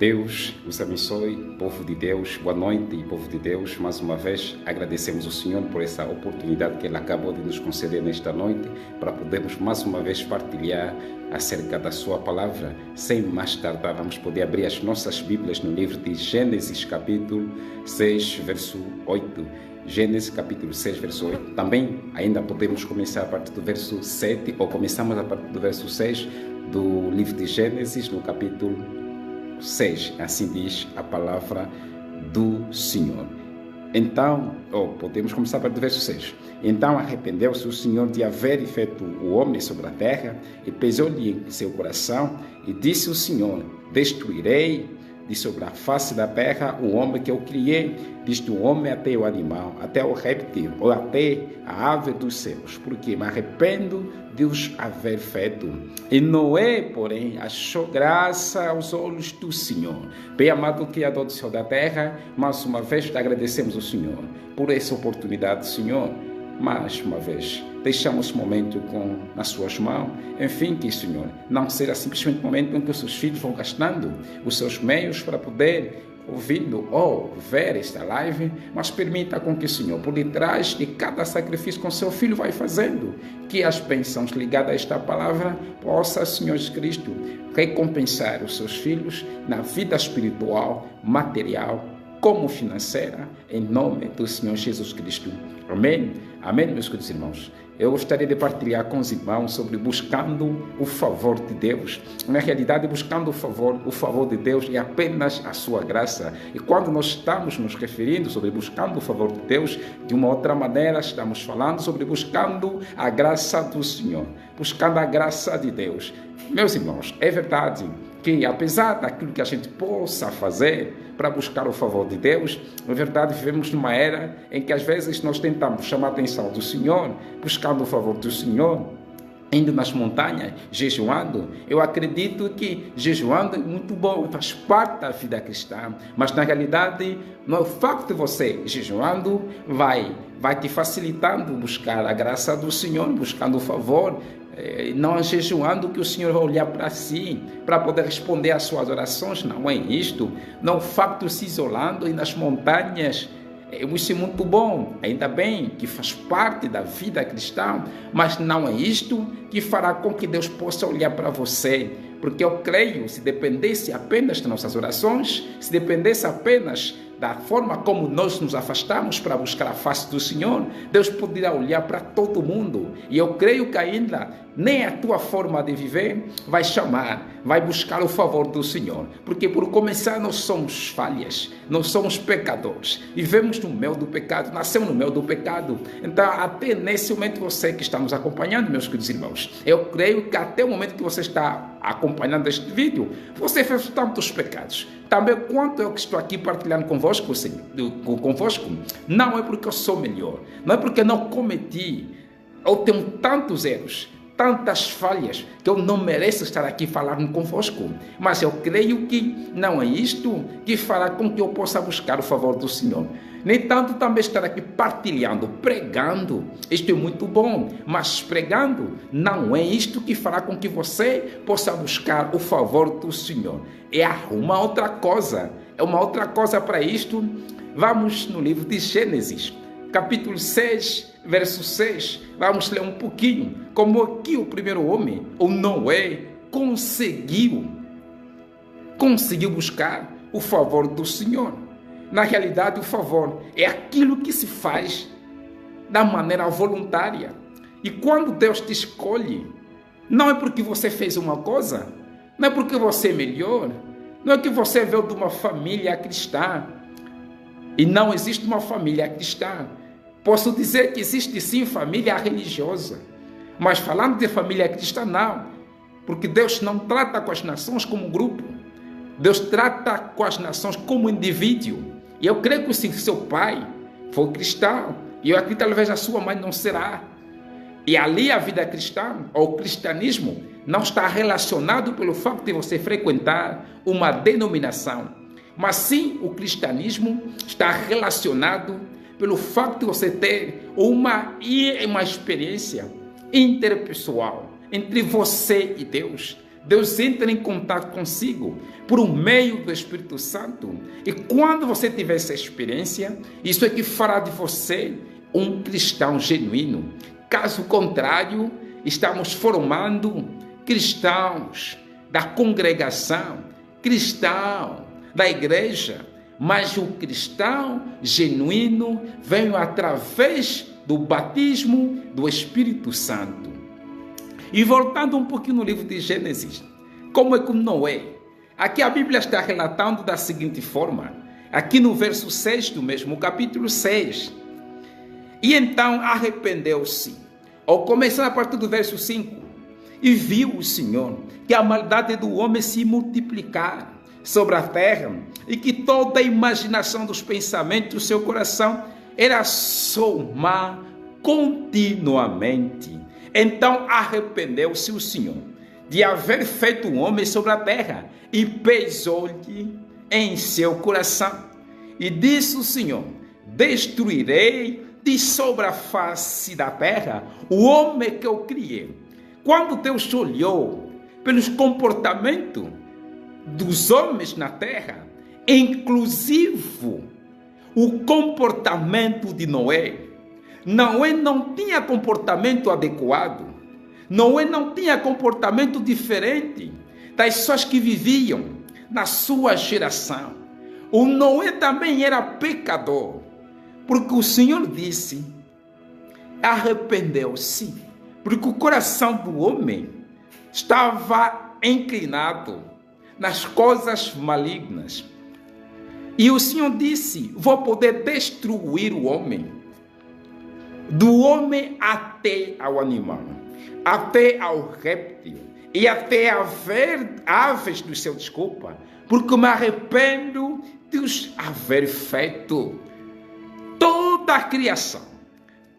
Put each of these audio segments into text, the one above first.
Deus os abençoe, povo de Deus, boa noite, povo de Deus. Mais uma vez agradecemos ao Senhor por essa oportunidade que Ele acabou de nos conceder nesta noite, para podermos mais uma vez partilhar acerca da Sua Palavra. Sem mais tardar, vamos poder abrir as nossas Bíblias no livro de Gênesis, capítulo 6, verso 8. Gênesis, capítulo 6, verso 8. Também ainda podemos começar a partir do verso 7, ou começamos a partir do verso 6 do livro de Gênesis, no capítulo 6, assim diz a palavra do Senhor. Então, podemos começar a partir do verso 6. Então arrependeu-se o Senhor de haver feito o homem sobre a terra, e pesou-lhe em seu coração, e disse o Senhor: destruirei de sobre a face da terra o homem que eu criei, desde o homem até o animal, até o réptil, ou até a ave dos céus, porque me arrependo de os haver feito. E Noé, porém, achou graça aos olhos do Senhor. Bem amado Criador do céu e da terra, mais uma vez te agradecemos ao Senhor por essa oportunidade, Senhor. Mais uma vez, deixamos esse momento nas suas mãos. Enfim, que, Senhor, não seja simplesmente o momento em que os seus filhos vão gastando os seus meios para poder ouvindo ou ver esta live, mas permita com que, Senhor, por detrás de cada sacrifício que o seu filho vai fazendo, que as bênçãos ligadas a esta palavra possa, Senhor Jesus Cristo, recompensar os seus filhos na vida espiritual, material, como financeira, em nome do Senhor Jesus Cristo. Amém? Amém, meus queridos irmãos. Eu gostaria de partilhar com os irmãos sobre buscando o favor de Deus. Na realidade, buscando o favor de Deus é apenas a sua graça. E quando nós estamos nos referindo sobre buscando o favor de Deus, de uma outra maneira, estamos falando sobre buscando a graça do Senhor, buscando a graça de Deus. Meus irmãos, é verdade que apesar daquilo que a gente possa fazer para buscar o favor de Deus, na verdade vivemos numa era em que às vezes nós tentamos chamar a atenção do Senhor, buscando o favor do Senhor, indo nas montanhas, jejuando. Eu acredito que jejuando é muito bom, faz parte da vida cristã, mas na realidade, não é o facto de você jejuando vai te facilitando buscar a graça do Senhor, buscando o favor. Não é jejuando que o Senhor vai olhar para si, para poder responder às suas orações. Não é isto. Não é o facto de se isolando e nas montanhas. Isso é muito bom, ainda bem que faz parte da vida cristã, mas não é isto que fará com que Deus possa olhar para você. Porque eu creio, se dependesse apenas das nossas orações, se dependesse apenas da forma como nós nos afastamos para buscar a face do Senhor, Deus poderia olhar para todo mundo. E eu creio que ainda nem a tua forma de viver vai buscar o favor do Senhor. Porque por começar nós somos falhas, nós somos pecadores. Vivemos no meio do pecado, nascemos no meio do pecado. Então até nesse momento você que está nos acompanhando, meus queridos irmãos, eu creio que até o momento que você está acompanhando este vídeo, você fez tantos pecados. Também quanto eu que estou aqui partilhando convosco, não é porque eu sou melhor, não é porque eu não cometi, eu tenho tantos erros, tantas falhas, que eu não mereço estar aqui falando convosco. Mas eu creio que não é isto que fará com que eu possa buscar o favor do Senhor. Nem tanto também estar aqui partilhando, pregando, isto é muito bom, mas pregando não é isto que fará com que você possa buscar o favor do Senhor. É uma outra coisa, para isto. Vamos no livro de Gênesis, capítulo 6, verso 6, vamos ler um pouquinho, como aqui o primeiro homem, o Noé, conseguiu buscar o favor do Senhor. Na realidade, o favor é aquilo que se faz da maneira voluntária. E quando Deus te escolhe, não é porque você fez uma coisa, não é porque você é melhor, não é que você veio de uma família cristã. E não existe uma família cristã. Posso dizer que existe sim família religiosa, mas falando de família cristã, não. Porque Deus não trata com as nações como grupo. Deus trata com as nações como indivíduo. E eu creio que se seu pai for cristão, e eu acredito que talvez a sua mãe não será. E ali a vida cristã, ou o cristianismo, não está relacionado pelo fato de você frequentar uma denominação. Mas sim, o cristianismo está relacionado pelo fato de você ter uma experiência interpessoal entre você e Deus. Deus entra em contato consigo por um meio do Espírito Santo. E quando você tiver essa experiência, isso é que fará de você um cristão genuíno. Caso contrário, estamos formando cristãos da congregação, cristão da igreja, mas o cristão genuíno vem através do batismo do Espírito Santo. E voltando um pouquinho no livro de Gênesis, como é que Noé? Aqui a Bíblia está relatando da seguinte forma, aqui no verso 6 do mesmo capítulo 6. E então arrependeu-se, ou começando a partir do verso 5, e viu o Senhor que a maldade do homem se multiplicar sobre a terra, e que toda a imaginação dos pensamentos do seu coração era só má continuamente. Então arrependeu-se o Senhor de haver feito o homem sobre a terra, e pesou-lhe em seu coração. E disse o Senhor: destruirei de sobre a face da terra o homem que eu criei. Quando Deus olhou pelos comportamentos dos homens na terra, inclusive o comportamento de Noé, Noé não tinha comportamento adequado. Noé não tinha comportamento diferente das pessoas que viviam na sua geração. O Noé também era pecador, porque o Senhor disse, arrependeu-se, porque o coração do homem estava inclinado nas coisas malignas. E o Senhor disse, vou poder destruir o homem, do homem até ao animal, até ao réptil, e até aves do seu desculpa, porque me arrependo de os haver feito. Toda a criação,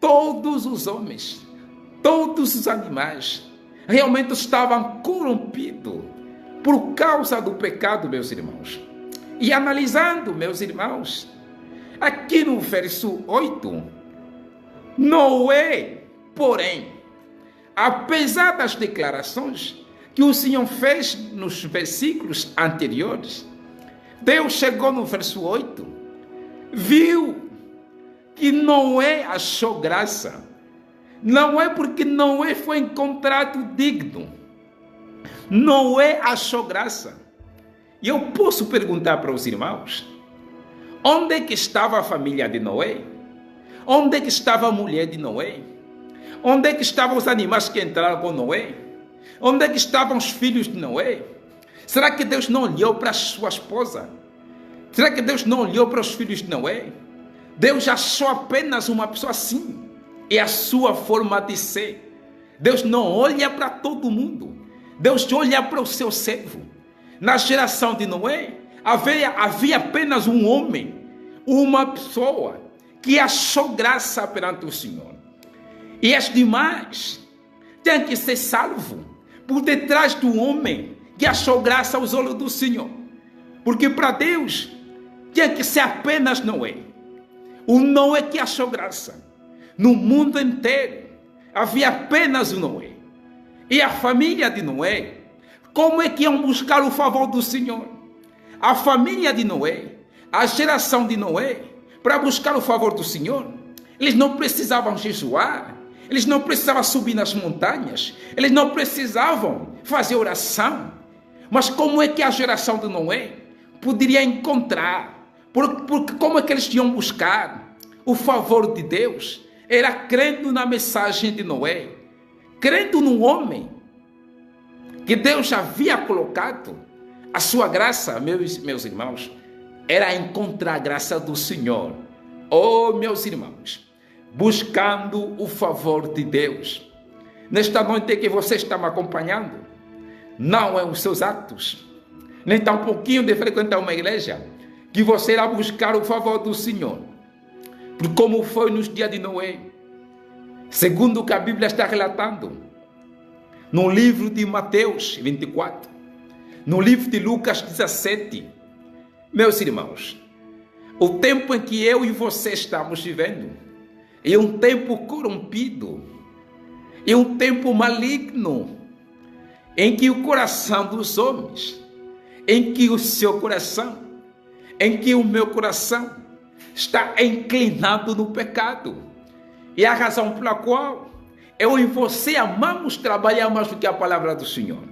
todos os homens, todos os animais, realmente estavam corrompidos por causa do pecado, meus irmãos. E analisando, meus irmãos, aqui no verso 8, Noé, porém, apesar das declarações que o Senhor fez nos versículos anteriores, Deus chegou no verso 8, viu que Noé achou graça. Não é porque Noé foi encontrado digno. Noé achou graça. E eu posso perguntar para os irmãos, onde é que estava a família de Noé? Onde é que estava a mulher de Noé? Onde é que estavam os animais que entraram com Noé? Onde é que estavam os filhos de Noé? Será que Deus não olhou para a sua esposa? Será que Deus não olhou para os filhos de Noé? Deus achou apenas uma pessoa assim. É a sua forma de ser. Deus não olha para todo mundo. Deus olha para o seu servo. Na geração de Noé, havia apenas um homem, uma pessoa, que achou graça perante o Senhor. E as demais têm que ser salvos por detrás do homem que achou graça aos olhos do Senhor. Porque para Deus tinha que ser apenas Noé. O Noé que achou graça. No mundo inteiro havia apenas o Noé. E a família de Noé, como é que iam buscar o favor do Senhor? A família de Noé, a geração de Noé, para buscar o favor do Senhor, eles não precisavam jejuar, eles não precisavam subir nas montanhas, eles não precisavam fazer oração. Mas como é que a geração de Noé poderia encontrar? Porque como é que eles iam buscar o favor de Deus? Era crendo na mensagem de Noé, crendo no homem que Deus havia colocado a sua graça, meus irmãos, era encontrar a graça do Senhor. Oh, meus irmãos, buscando o favor de Deus. Nesta noite que você está me acompanhando, não é os seus atos, nem está um pouquinho de frequentar uma igreja, que você irá buscar o favor do Senhor. Porque como foi nos dias de Noé, segundo o que a Bíblia está relatando, no livro de Mateus 24, no livro de Lucas 17, meus irmãos, o tempo em que eu e você estamos vivendo é um tempo corrompido, é um tempo maligno, em que o coração dos homens, em que o seu coração, em que o meu coração está inclinado no pecado. E a razão pela qual eu e você amamos trabalhar mais do que a palavra do Senhor.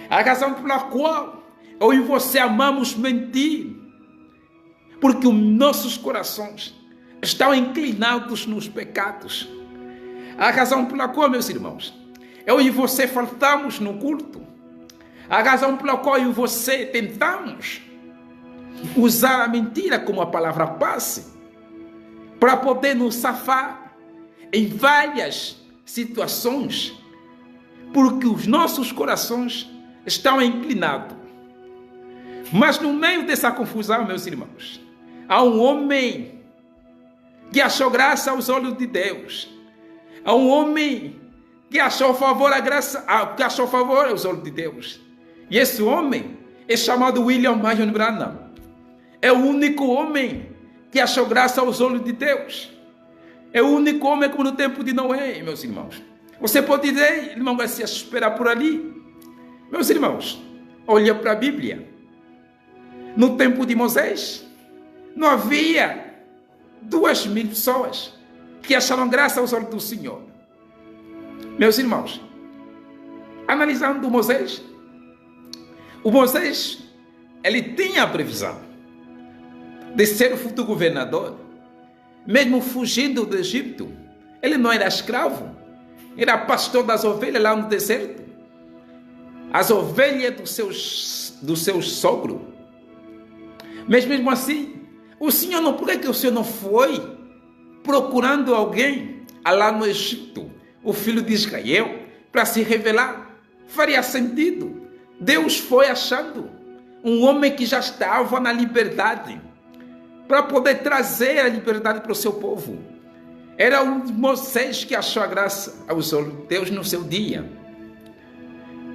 A razão pela qual eu e você amamos mentir, porque os nossos corações estão inclinados nos pecados. A razão pela qual, meus irmãos, eu e você faltamos no culto. A razão pela qual eu e você tentamos usar a mentira como a palavra passe, para poder nos safar em várias situações, porque os nossos corações estão inclinados. Mas no meio dessa confusão, meus irmãos, há um homem que achou graça aos olhos de Deus. Há um homem que achou favor aos olhos de Deus. E esse homem é chamado William Marion Branham. É o único homem que achou graça aos olhos de Deus. É o único homem como no tempo de Noé, meus irmãos. Você pode dizer, irmão Garcia, esperar por ali. Meus irmãos, olha para a Bíblia. No tempo de Moisés, não havia 2.000 pessoas que acharam graça aos olhos do Senhor. Meus irmãos, analisando Moisés, o Moisés, ele tinha a previsão de ser o futuro governador, mesmo fugindo do Egito. Ele não era escravo, era pastor das ovelhas lá no deserto. As ovelhas do seu sogro. Mas mesmo assim, o Senhor não, por que o Senhor não foi procurando alguém lá no Egito, o filho de Israel, para se revelar? Faria sentido. Deus foi achando um homem que já estava na liberdade, para poder trazer a liberdade para o seu povo. Era o Moisés que achou a graça aos olhos de Deus no seu dia.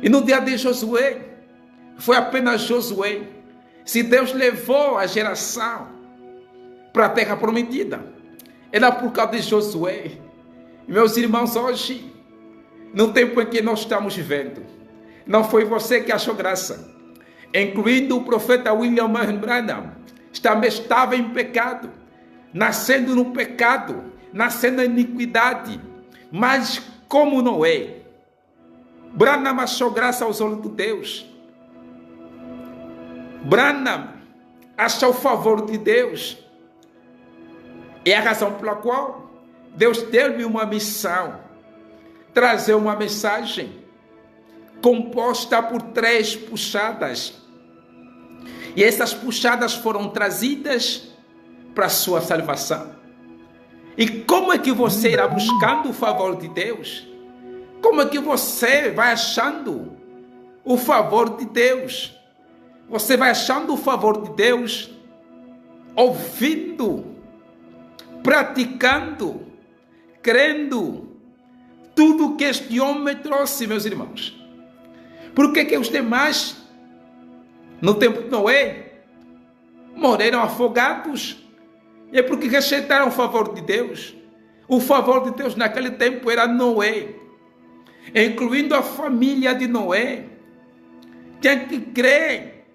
E no dia de Josué, foi apenas Josué. Se Deus levou a geração para a terra prometida, era por causa de Josué. Meus irmãos, hoje, no tempo em que nós estamos vivendo, não foi você que achou graça, incluindo o profeta William Marion Branham, estava em pecado, nascendo no pecado, nascendo em iniquidade, mas como Noé, Branham achou graça aos olhos de Deus. Branham achou o favor de Deus. É a razão pela qual Deus deu-lhe uma missão, trazer uma mensagem composta por 3 puxadas. E essas puxadas foram trazidas para a sua salvação. E como é que você irá buscando o favor de Deus? Como é que você vai achando o favor de Deus? Você vai achando o favor de Deus ouvindo, praticando, crendo tudo que este homem trouxe, meus irmãos. Por que os demais, no tempo de Noé, morreram afogados? É porque rejeitaram o favor de Deus. O favor de Deus naquele tempo era Noé, incluindo a família de Noé. Tinha que crer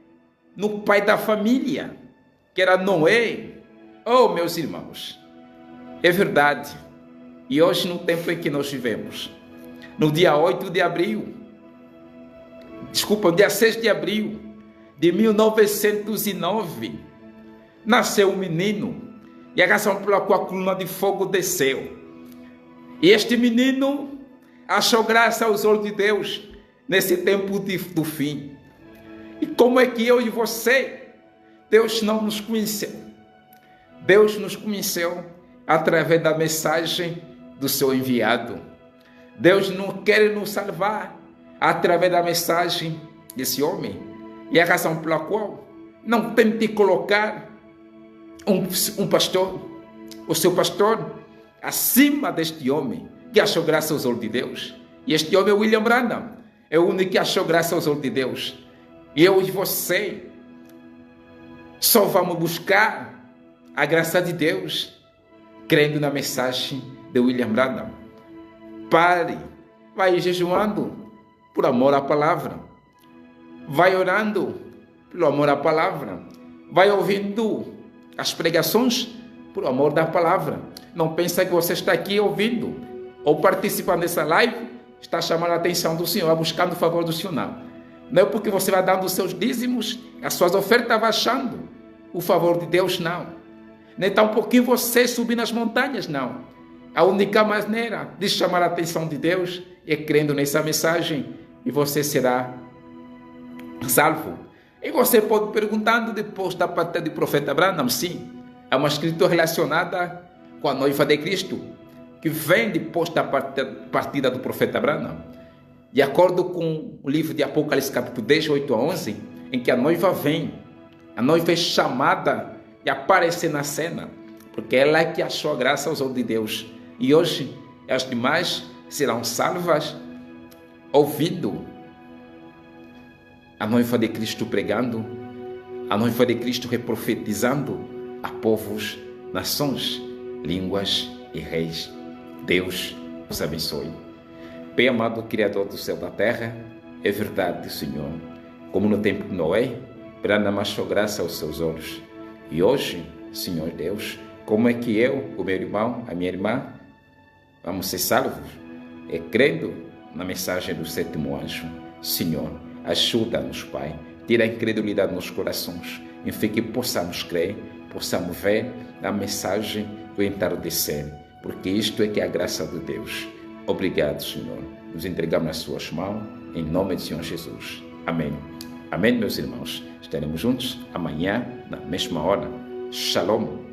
no pai da família, que era Noé. Oh, meus irmãos, é verdade. E hoje, no tempo em que nós vivemos, no dia 8 de abril, dia 6 de abril de 1909, nasceu um menino, e a razão pela qual a coluna de fogo desceu. E este menino achou graça aos olhos de Deus nesse tempo do fim. E como é que eu e você, Deus não nos conheceu? Deus nos conheceu através da mensagem do seu enviado. Deus não quer nos salvar através da mensagem desse homem. E a razão pela qual não tente colocar um pastor, o seu pastor, acima deste homem que achou graça aos olhos de Deus. E este homem é William Branham, é o único que achou graça aos olhos de Deus. E eu e você só vamos buscar a graça de Deus crendo na mensagem de William Branham. Pare, vai jejuando, por amor à palavra. Vai orando pelo amor à palavra. Vai ouvindo as pregações por amor da palavra. Não pensa que você está aqui ouvindo ou participando dessa live, está chamando a atenção do Senhor, buscando o favor do Senhor, não. Não é porque você vai dando os seus dízimos, as suas ofertas vai achando o favor de Deus, não. Nem tão pouquinho você subir nas montanhas, não. A única maneira de chamar a atenção de Deus é crendo nessa mensagem e você será salvo. E você pode perguntando depois da partida do profeta Branham, sim, é uma escritura relacionada com a noiva de Cristo, que vem depois da partida do profeta Branham. De acordo com o livro de Apocalipse, capítulo 10, 8 a 11, em que a noiva vem, a noiva é chamada e aparece na cena, porque ela é que achou a graça aos olhos de Deus. E hoje as demais serão salvas ouvindo a noiva de Cristo pregando, a noiva de Cristo reprofetizando a povos, nações, línguas e reis. Deus os abençoe. Pai amado, Criador do céu e da terra, é verdade, Senhor, como no tempo de Noé, Branham achou graça aos seus olhos. E hoje, Senhor Deus, como é que eu, o meu irmão, a minha irmã, vamos ser salvos? É crendo na mensagem do sétimo anjo. Senhor, ajuda-nos, Pai, tira a incredulidade nos corações, em fim que possamos crer, possamos ver a mensagem do entardecer, porque isto é que é a graça de Deus. Obrigado, Senhor. Nos entregamos nas suas mãos, em nome do Senhor Jesus. Amém. Amém, meus irmãos. Estaremos juntos amanhã, na mesma hora. Shalom.